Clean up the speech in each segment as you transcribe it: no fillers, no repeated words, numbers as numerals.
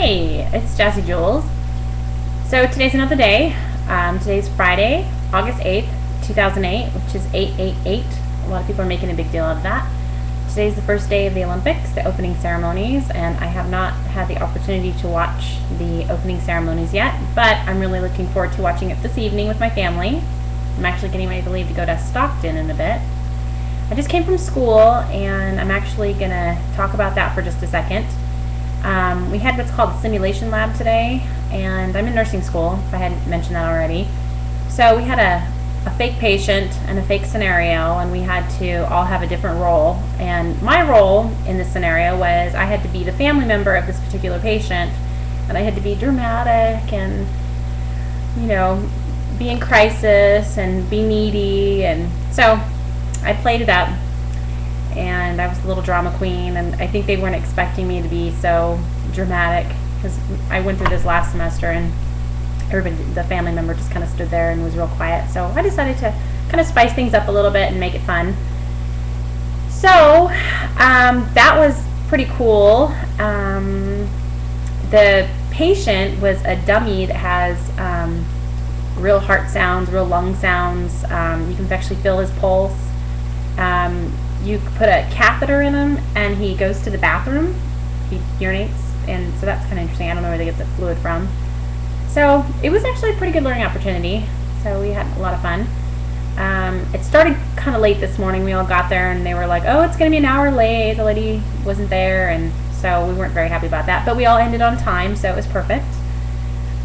Hey, it's Jazzy Jules. So today's another day. Today's Friday, August 8th, 2008, which is 888. A lot of people are making a big deal out of that. Today's the first day of the Olympics, the opening ceremonies, and I have not had the opportunity to watch the opening ceremonies yet, but I'm really looking forward to watching it this evening with my family. I'm actually getting ready to leave to go to Stockton in a bit. I just came from school, and I'm actually going to talk about that for just a second. We had what's called the simulation lab today, and I'm in nursing school, if I hadn't mentioned that already. So we had a fake patient and a fake scenario, and we had to all have a different role. And my role in this scenario was I had to be the family member of this particular patient, and I had to be dramatic and, be in crisis and be needy. And so I played it up, and I was the little drama queen, and I think they weren't expecting me to be so dramatic because I went through this last semester, and everybody, the family member, just kind of stood there and was real quiet. So I decided to kind of spice things up a little bit and make it fun. So that was pretty cool. The patient was a dummy that has real heart sounds, real lung sounds. You can actually feel his pulse. You put a catheter in him, and he goes to the bathroom. He urinates, and so that's kind of interesting. I don't know where they get the fluid from. So it was actually a pretty good learning opportunity. So we had a lot of fun. It started kind of late this morning. We all got there, and they were like, "Oh, it's going to be an hour late." The lady wasn't there, and so we weren't very happy about that. But we all ended on time, so it was perfect.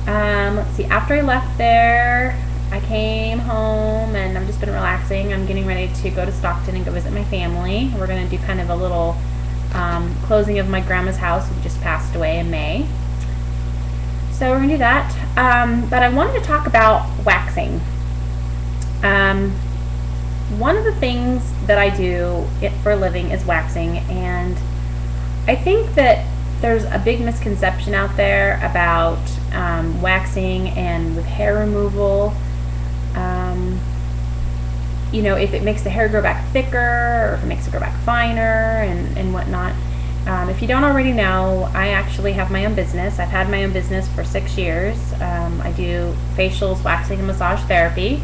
Let's see. After I left there, I came home, and I've just been relaxing. I'm getting ready to go to Stockton and go visit my family. We're going to do kind of a little closing of my grandma's house, who just passed away in May. So we're going to do that. But I wanted to talk about waxing. One of the things that I do for a living is waxing, and I think that there's a big misconception out there about waxing and with hair removal. If it makes the hair grow back thicker, or if it makes it grow back finer and whatnot. If you don't already know, I actually have my own business. I've had my own business for 6 years. I do facials, waxing, and massage therapy.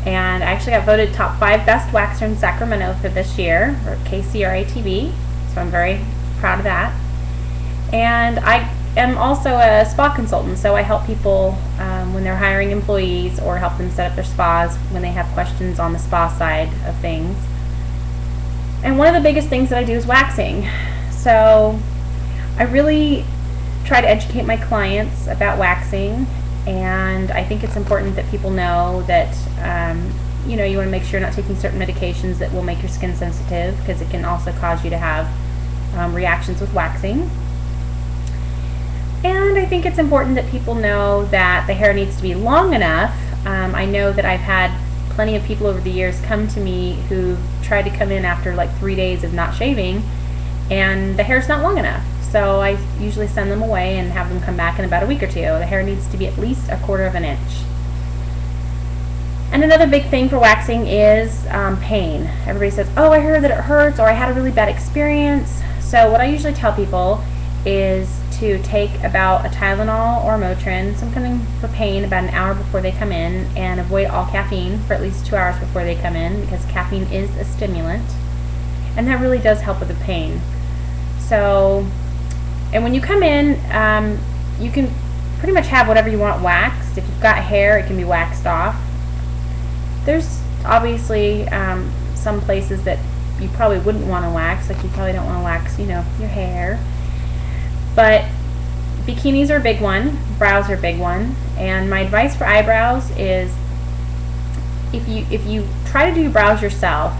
And I actually got voted top 5 best waxer in Sacramento for this year, or KCRATV. So I'm very proud of that. And I am also a spa consultant, so I help people when they're hiring employees, or help them set up their spas when they have questions on the spa side of things. And one of the biggest things that I do is waxing. So I really try to educate my clients about waxing, and I think it's important that people know that you want to make sure you're not taking certain medications that will make your skin sensitive, because it can also cause you to have reactions with waxing. And I think it's important that people know that the hair needs to be long enough. I know that I've had plenty of people over the years come to me who tried to come in after like 3 days of not shaving, and the hair's not long enough. So I usually send them away and have them come back in about a week or two. The hair needs to be at least 1/4 inch. And another big thing for waxing is pain. Everybody says, "Oh, I heard that it hurts," or "I had a really bad experience." So what I usually tell people is to take about a Tylenol or Motrin, something for pain, about an hour before they come in, and avoid all caffeine for at least 2 hours before they come in, because caffeine is a stimulant, and that really does help with the pain. So, and when you come in, you can pretty much have whatever you want waxed. If you've got hair, it can be waxed off. There's obviously some places that you probably wouldn't want to wax, like you probably don't want to wax, your hair. But bikinis are a big one, brows are a big one, and my advice for eyebrows is if you try to do your brows yourself,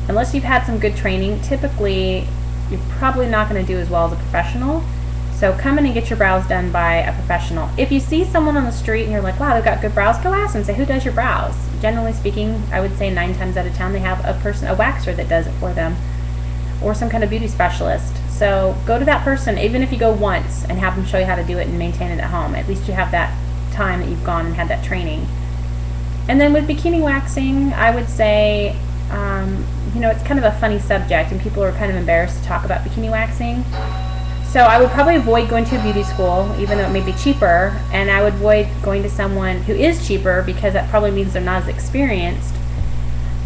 unless you've had some good training, typically you're probably not going to do as well as a professional. So come in and get your brows done by a professional. If you see someone on the street and you're like, "Wow, they've got good brows," go ask them, say, "Who does your brows?" Generally speaking, I would say 9 times out of 10 they have a waxer that does it for them, or some kind of beauty specialist. So go to that person, even if you go once, and have them show you how to do it and maintain it at home. At least you have that time that you've gone and had that training. And then with bikini waxing, I would say, it's kind of a funny subject, and people are kind of embarrassed to talk about bikini waxing. So So I would probably avoid going to a beauty school, even though it may be cheaper, and I would avoid going to someone who is cheaper because that probably means they're not as experienced.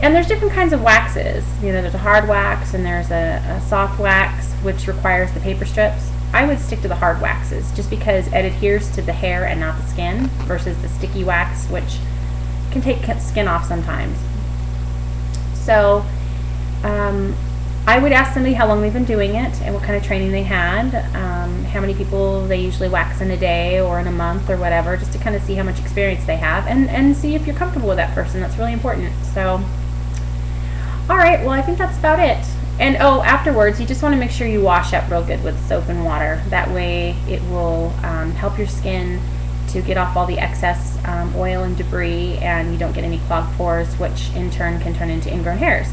And there's different kinds of waxes. There's a hard wax and there's a soft wax, which requires the paper strips. I would stick to the hard waxes just because it adheres to the hair and not the skin versus the sticky wax, which can take skin off sometimes. So I would ask somebody how long they've been doing it and what kind of training they had, how many people they usually wax in a day or in a month or whatever, just to kind of see how much experience they have and see if you're comfortable with that person. That's really important. So, all right, well, I think that's about it. And afterwards, you just want to make sure you wash up real good with soap and water. That way it will help your skin to get off all the excess oil and debris, and you don't get any clogged pores, which in turn can turn into ingrown hairs.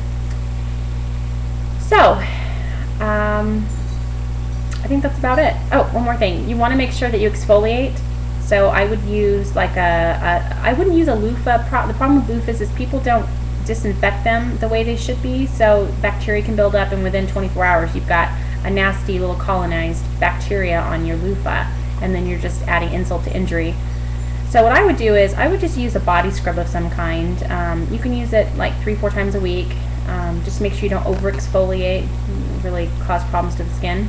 So, I think that's about it. Oh, one more thing. You want to make sure that you exfoliate. So I would use I wouldn't use a loofah. The problem with loofahs is people don't disinfect them the way they should be. So bacteria can build up, and within 24 hours you've got a nasty little colonized bacteria on your loofah, and then you're just adding insult to injury. So what I would do is I would just use a body scrub of some kind. You can use it like 3-4 times a week. Just make sure you don't over exfoliate, really cause problems to the skin.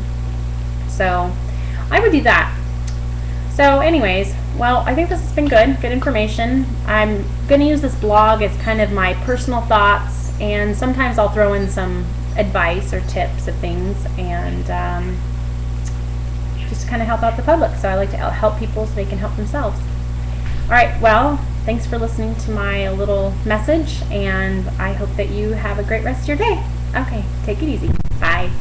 So I would do that. So anyways, well, I think this has been good information. I'm going to use this blog as kind of my personal thoughts, and sometimes I'll throw in some advice or tips of things, and just kind of help out the public. So I like to help people so they can help themselves. All right, well, thanks for listening to my little message, and I hope that you have a great rest of your day. Okay, take it easy. Bye.